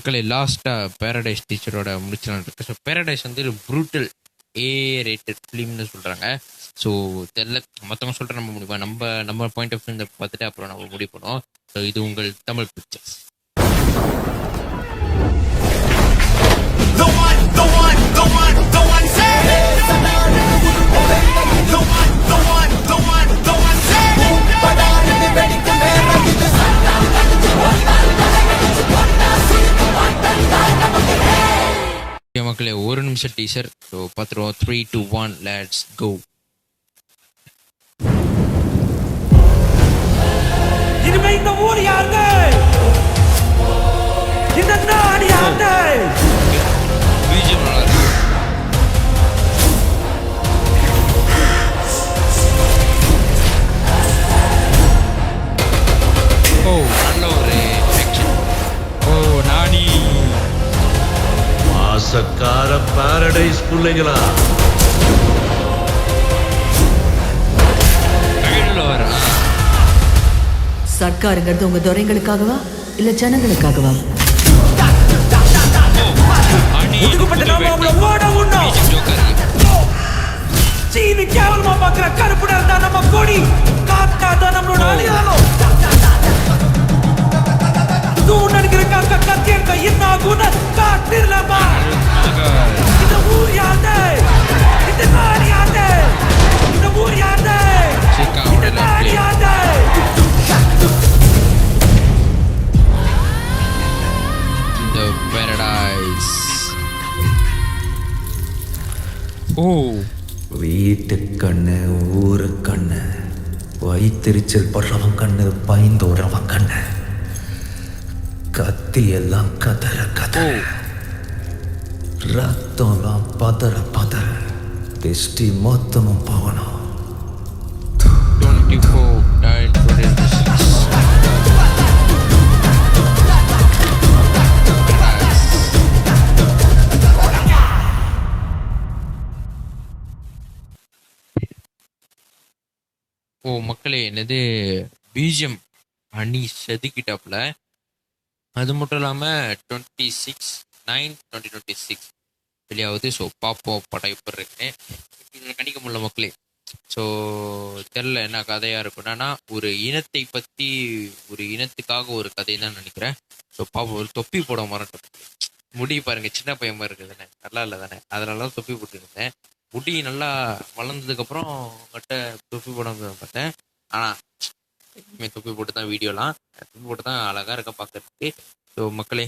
மக்களே லாஸ்ட்டாக பேரடைஸ் டீச்சரோட முடிச்சலாம் இருக்கு. ஸோ பேரடைஸ் வந்து ப்ரூட்டல் ரேட்டட் ஃபிலிம்னு சொல்கிறாங்க. ஸோ தெரில மற்றவங்க சொல்கிற நம்ம முடியுமா, நம்ம பாயிண்ட் ஆஃப் வியூ பார்த்துட்டு அப்புறம் நம்ம முடிவு பண்ணுவோம். ஸோ இது உங்கள் Tamil pictures. The one, the one, the one, the one say. The one, the one, the one, the one say. மக்களே ஒரு நிமிஷம் டீசர். ஸோ பார்த்துருவோம். 3, 2, 1 லெட்ஸ் கோ. இனிமே இந்த ஊர் யாருங்க? இந்த நாடு யாருங்க? பிஜிஎம் நல்லா இருக்கு. ஓ நல்ல ஒரு ஆக்ஷன். ஓ நானி மாசக்கார பாரடைஸ் பிள்ளைங்களா, கையில் வர சர்க்காருங்கிறது உங்க துறைங்களுக்காகவா இல்ல ஜனங்களுக்காகவா? ஒதுக்கப்பட்ட நாம அவங்கள ஓட உண்ணும். சீனி கேவலமா பாக்குற கருப்புடா இருந்தா நம்ம கொடி காத்தாதான் நம்மளோட அழியாலும். தூண் அடிக்கிற காக்க கத்தியங்க என்ன குண காட்டிரலாமா? இந்த ஊர் யாருடே? இந்த நாடு யாருடே? இந்த ஊர் யாருடே? இந்த நாடு யாருடே? The paradise. ஓ வீட்டு கண்ணு ஊரு கண்ணு, வயிற்றுச்சல் படுறவன் கண்ணு, பயந்தோடுறவன் கண்ணு, கத்தி எல்லாம் கதற கதற, ரத்தம்லாம் பதற பதற, திஷ்டி மொத்தமும் போகணும். 24/9/2026. ஓ மக்களே, என்னது பிஜிஎம் அணி செதுக்கிட்டாப்புல. அது மட்டும் இல்லாமல் 26/9/2026 வெளியாகுது. ஸோ பார்ப்போம் படம் எப்படி இருக்குன்னு. கணிக்க முடியல மக்களே. ஸோ தெரில என்ன கதையாக இருக்குன்னா, ஒரு இனத்தை பற்றி, ஒரு இனத்துக்காக ஒரு கதை தான் நினைக்கிறேன். ஸோ பார்ப்போம். ஒரு தொப்பி போட மறந்துட்டேன். முடி பாருங்க, சின்ன பையன் மாதிரி இருக்குது தானே, நல்லா இல்லை தானே, அதனால தான் தொப்பி போட்டுருந்தேன். முடி நல்லா வளர்ந்ததுக்கப்புறம் கிட்ட தொப்பி போட பார்த்தேன். ஆனால் இனிமேல் தொப்பி போட்டு தான் வீடியோலாம், தொப்பி போட்டு தான் அழகாக இருக்க பார்க்கறதுக்கு. ஸோ மக்களே,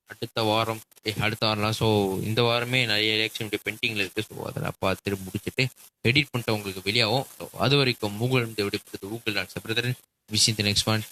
அடுத்த வாரம்லாம் ஸோ இந்த வாரமே நிறைய ரியாக்ஷன் வீடியோ பெண்டிங்கில் இருக்குது. ஸோ அதெல்லாம் பார்த்துட்டு முடிச்சுட்டு எடிட் பண்ணிட்டு உங்களுக்கு வெளியாகும். ஸோ அது வரைக்கும் உங்கள் விடைபெறுது உங்கள் நான் பிரதரன். விஷயம் நெக்ஸ்ட் ஒன்.